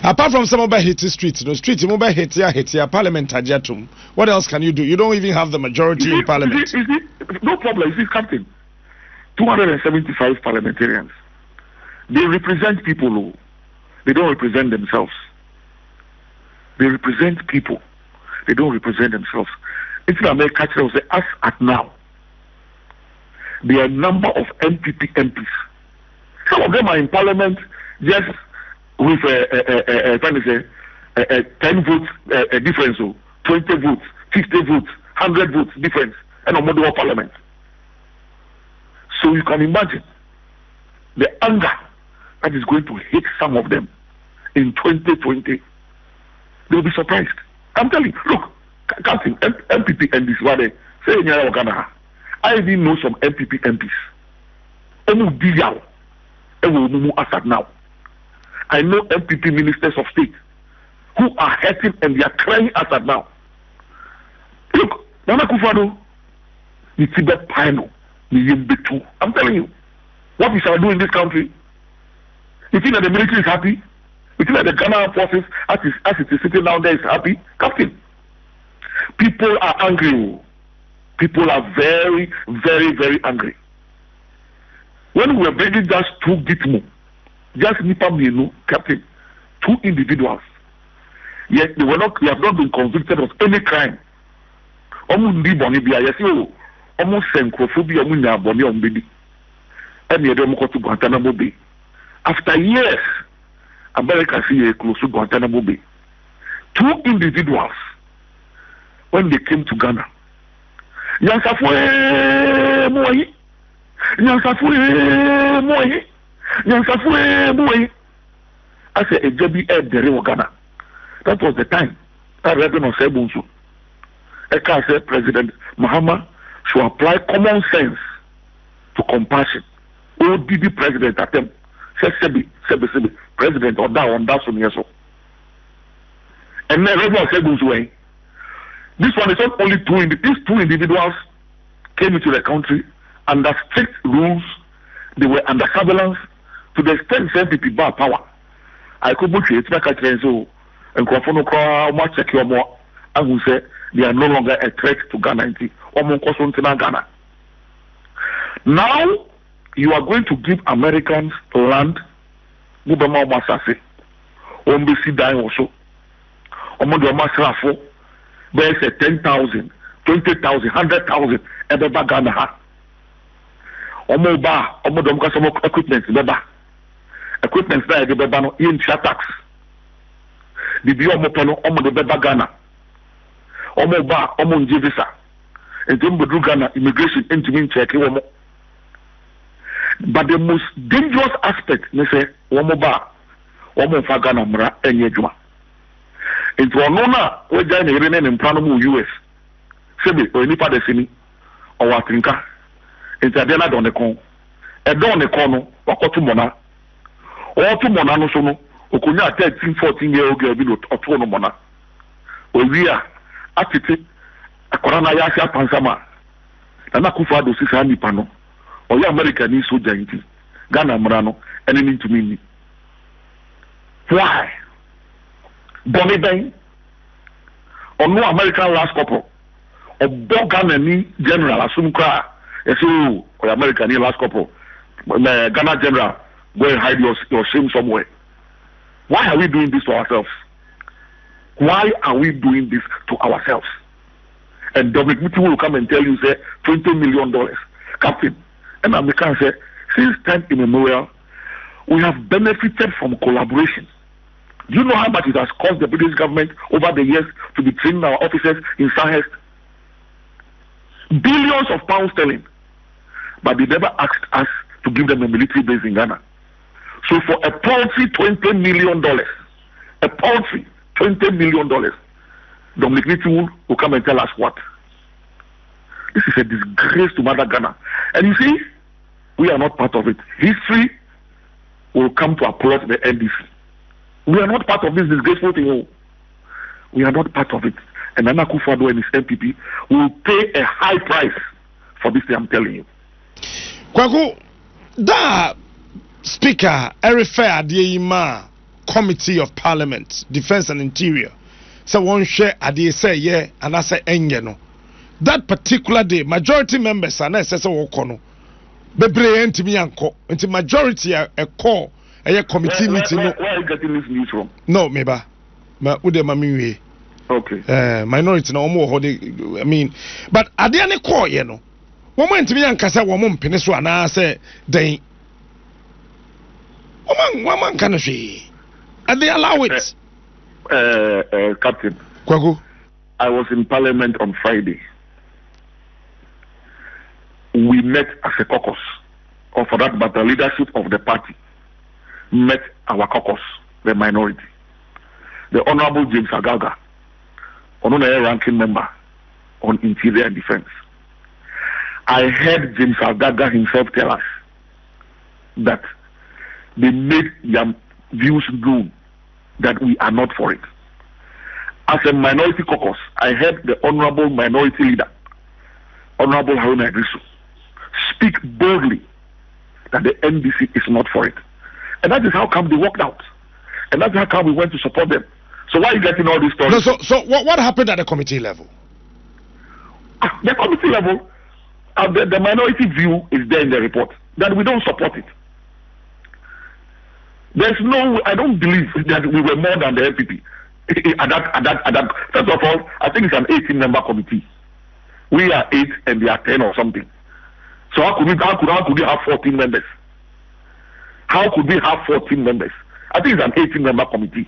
Apart from some mobile hit streets, no street mobile hit here, parliament ajatum. What else can you do? You don't even have the majority in parliament. No problem. You see, Captain, 275 parliamentarians. They represent people who they don't represent themselves. They represent people. They don't represent themselves. It's in America, say, us at now. There are a number of MPP MPs. Some of them are in parliament just with a 10 votes difference, 20 votes, 50 votes, 100 votes difference, and a model of parliament. So you can imagine the anger that is going to hit some of them in 2020. They'll be surprised. I'm telling you, look, Captain, MPP and this one, say in Ghana, I even know some MPP MPs. As now. I know MPP ministers of state who are hurting and they are crying as at now. Look, Nana Akufo-Addo, the Tibet Pino, the Yimbetu. I'm telling you, what we shall do in this country. You think that the military is happy? You think that the Ghana forces, as it is sitting down there, is happy? Captain, people are angry. People are very, very, very angry. When we were bringing just 2 Gitmo, just Nipa Captain, 2 individuals, yet they have not been convicted of any crime. Almost xenophobia, to Guantanamo Bay. After years, America see close to Guantanamo Bay. 2 individuals, when they came to Ghana, Nyansafwe Moyi. I said a JB Ed Ghana. That was the time that Reverend Osebunsu, said President Mahama should apply common sense to compassion. ODB president at them said Sebi president or that on that one years. And then Reverend Osebunsu, this one is not only these 2 individuals came into the country under strict rules. They were under surveillance to the extent that people bar power. I could put it back at so and much secure more. I will say they are no longer a threat to Ghana or Ghana. Now you are going to give Americans land. Mubama Masase, Ombisi dying also. Omodo Masrafo. There's a 10,000, 20,000, 100,000 ebeba Ghana ha. Omodo equipment beba. Equipment na ebeba no in tax. Bibi omodo beba Ghana. Omo nje visa. Entumbedu Ghana immigration entumi check womo. But the most dangerous aspect ne say womo fa Ghana mra enye djuma. Into Onona, we join a renen in Panamu US. Sebi, or any part of Sini, or Watrinka. Into Adena Donecon. A Donecono, or Cotumona. Or to Monano Sono, Okunya 13, 14-year-old girl, or Tono Mona. Or we are at it, a Corona Yasha Pansama. Nana Akufo-Addo Sisani Pano. Or your American is so giant. Ghana Morano, enemy to me. Why? Bonnie Bain, or no American last couple, or Ghana general, assume cry, or American last couple, Ghana general, go and hide your shame somewhere. Why are we doing this to ourselves? Why are we doing this to ourselves? And Dominic Mutu will come and tell you, say, $20 million. Captain, and American say, since time immemorial, we have benefited from collaboration. Do you know how much it has cost the British government over the years to be training our officers in Sandhurst? Billions of pounds sterling. But they never asked us to give them a military base in Ghana. So for a paltry $20 million, Dominic Nitu will come and tell us what? This is a disgrace to Mother Ghana. And you see, we are not part of it. History will come to applaud the NDC. We are not part of this disgraceful thing. We are not part of it. And Nana Akufo-Addo and his MPP will pay a high price for this thing, I'm telling you. Kwaku, that speaker, Erife Adeyima, Committee of Parliament, Defence and Interior. So one share ade say yeah and I say enye no. That particular day, majority members are not say woko no. Bebre ntimi anko. Nti majority a call a committee meeting. Where are you getting this news from? No, meba. Ma ude mami. Okay. Minority na omo ho I mean, but ade ne call ye no. Womo ntimi anka say womo mpene so ana say den. Woman can she? And they allow it. Captain. Kwaku. I was in Parliament on Friday. We met as a caucus, or for that matter, leadership of the party met our caucus, the minority. The Honorable James Agaga, honorary ranking member on Interior and Defence. I heard James Agaga himself tell us that they made their views known that we are not for it. As a minority caucus, I heard the Honorable Minority Leader, Honorable Haruna Idrisu, speak boldly that the NDC is not for it. And that is how come they walked out. And that's how come we went to support them. So why are you getting all these stories? No, so what happened at the committee level? The committee level, the minority view is there in the report, that we don't support it. There's no, I don't believe that we were more than the LPP. First of all, I think it's an 18-member committee. We are 8 and they are 10 or something. So how could we have 14 members? How could we have 14 members? I think it's an 18-member committee.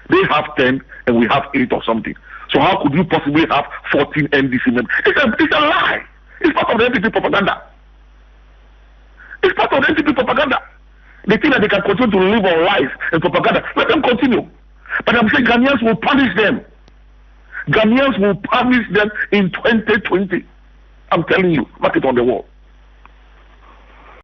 They have 10 and we have 8 or something. So how could you possibly have 14 NDC members? It's a lie. It's part of the NDC propaganda. It's part of the NDC propaganda. They think that they can continue to live on lies and propaganda. Let them continue. But I'm saying Ghanaians will punish them. Ghanaians will punish them in 2020. I'm telling you, mark it on the wall.